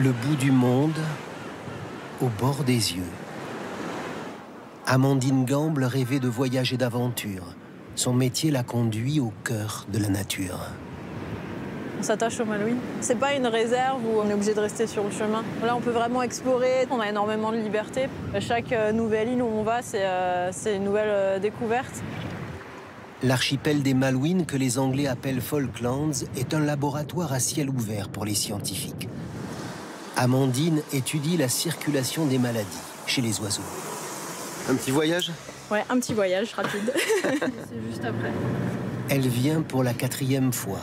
Le bout du monde, au bord des yeux. Amandine Gamble rêvait de voyage et d'aventure. Son métier l'a conduit au cœur de la nature. On s'attache aux Malouines. C'est pas une réserve où on est obligé de rester sur le chemin. Là, on peut vraiment explorer. On a énormément de liberté. Chaque nouvelle île où on va, c'est une nouvelle découverte. L'archipel des Malouines, que les Anglais appellent Falklands, est un laboratoire à ciel ouvert pour les scientifiques. Amandine étudie la circulation des maladies chez les oiseaux. Un petit voyage? Ouais, un petit voyage rapide. C'est juste après. Elle vient pour la 4e fois.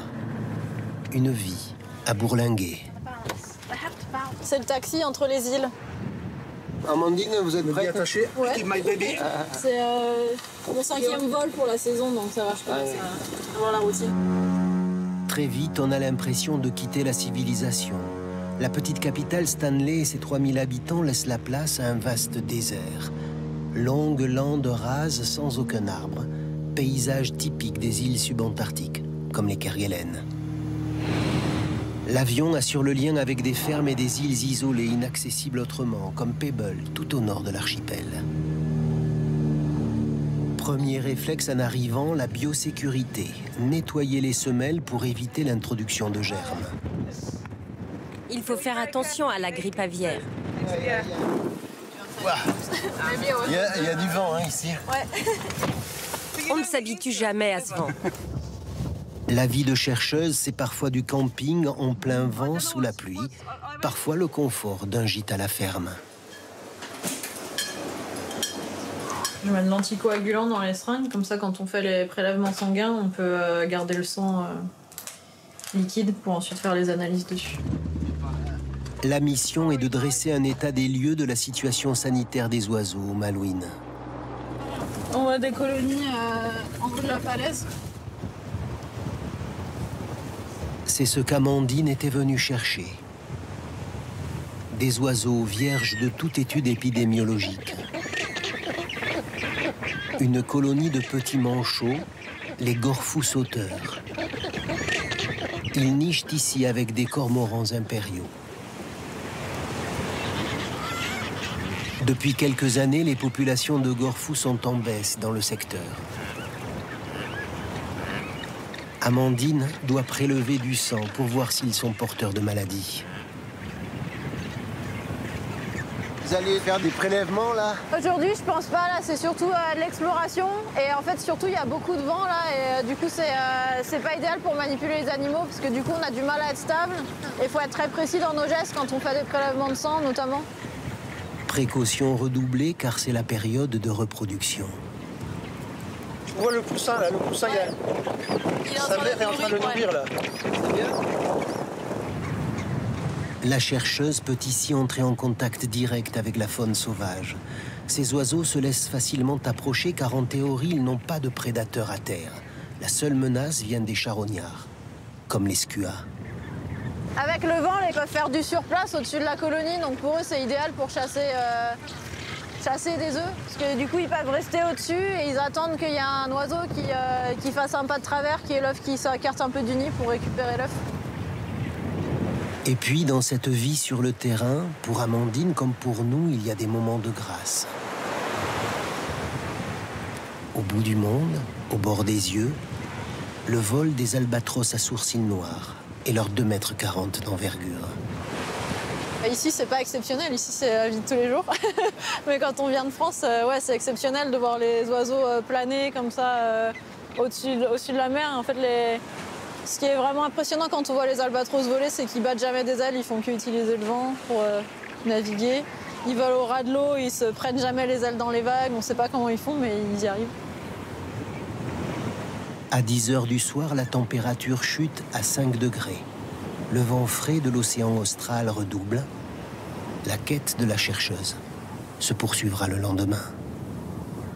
Une vie à bourlinguer. C'est le taxi entre les îles. Amandine, vous êtes prête? Ouais. C'est le 5e vol pour la saison, donc ça va, je commence à avoir la routine. Très vite, on a l'impression de quitter la civilisation. La petite capitale Stanley et ses 3000 habitants laissent la place à un vaste désert. Longues landes rases sans aucun arbre. Paysage typique des îles subantarctiques, comme les Kerguelen. L'avion assure le lien avec des fermes et des îles isolées, inaccessibles autrement, comme Pebble, tout au nord de l'archipel. Premier réflexe en arrivant, la biosécurité. Nettoyer les semelles pour éviter l'introduction de germes. Il faut faire attention à la grippe aviaire. Il y a du vent ici. Ouais. On ne s'habitue jamais à ce vent. La vie de chercheuse, c'est parfois du camping en plein vent sous la pluie, parfois le confort d'un gîte à la ferme. Je mets de l'anticoagulant dans les seringues, comme ça quand on fait les prélèvements sanguins, on peut garder le sang liquide pour ensuite faire les analyses dessus. La mission est de dresser un état des lieux de la situation sanitaire des oiseaux aux Malouines. On voit des colonies en haut de la falaise. C'est ce qu'Amandine était venue chercher. Des oiseaux vierges de toute étude épidémiologique. Une colonie de petits manchots, les gorfous sauteurs. Ils nichent ici avec des cormorans impériaux. Depuis quelques années, les populations de gorfous sont en baisse dans le secteur. Amandine doit prélever du sang pour voir s'ils sont porteurs de maladies. Vous allez faire des prélèvements là? Aujourd'hui, je pense pas, là, c'est surtout de l'exploration. Et en fait, surtout, il y a beaucoup de vent là. Et du coup, c'est pas idéal pour manipuler les animaux, parce que du coup, on a du mal à être stable. Et il faut être très précis dans nos gestes quand on fait des prélèvements de sang, notamment. Précaution redoublée car c'est la période de reproduction. Je vois le poussin là, sa mère est en train de nourrir là. C'est bien. La chercheuse peut ici entrer en contact direct avec la faune sauvage. Ces oiseaux se laissent facilement approcher car en théorie, ils n'ont pas de prédateurs à terre. La seule menace vient des charognards, comme les skuas. Avec le vent, ils peuvent faire du surplace au-dessus de la colonie, donc pour eux, c'est idéal pour chasser des œufs. Parce que du coup, ils peuvent rester au-dessus et ils attendent qu'il y ait un oiseau qui fasse un pas de travers, qui est l'œuf qui s'écarte un peu du nid pour récupérer l'œuf. Et puis, dans cette vie sur le terrain, pour Amandine comme pour nous, il y a des moments de grâce. Au bout du monde, au bord des yeux, le vol des albatros à sourcils noirs et leurs 2,40 m d'envergure. Ici, c'est pas exceptionnel, ici, c'est la vie de tous les jours. Mais quand on vient de France, ouais, c'est exceptionnel de voir les oiseaux planer comme ça au-dessus de la mer. En fait, ce qui est vraiment impressionnant quand on voit les albatros voler, c'est qu'ils battent jamais des ailes, ils font qu'utiliser le vent pour naviguer. Ils volent au ras de l'eau, ils se prennent jamais les ailes dans les vagues, on sait pas comment ils font, mais ils y arrivent. À 10 h du soir, la température chute à 5 degrés. Le vent frais de l'océan austral redouble. La quête de la chercheuse se poursuivra le lendemain.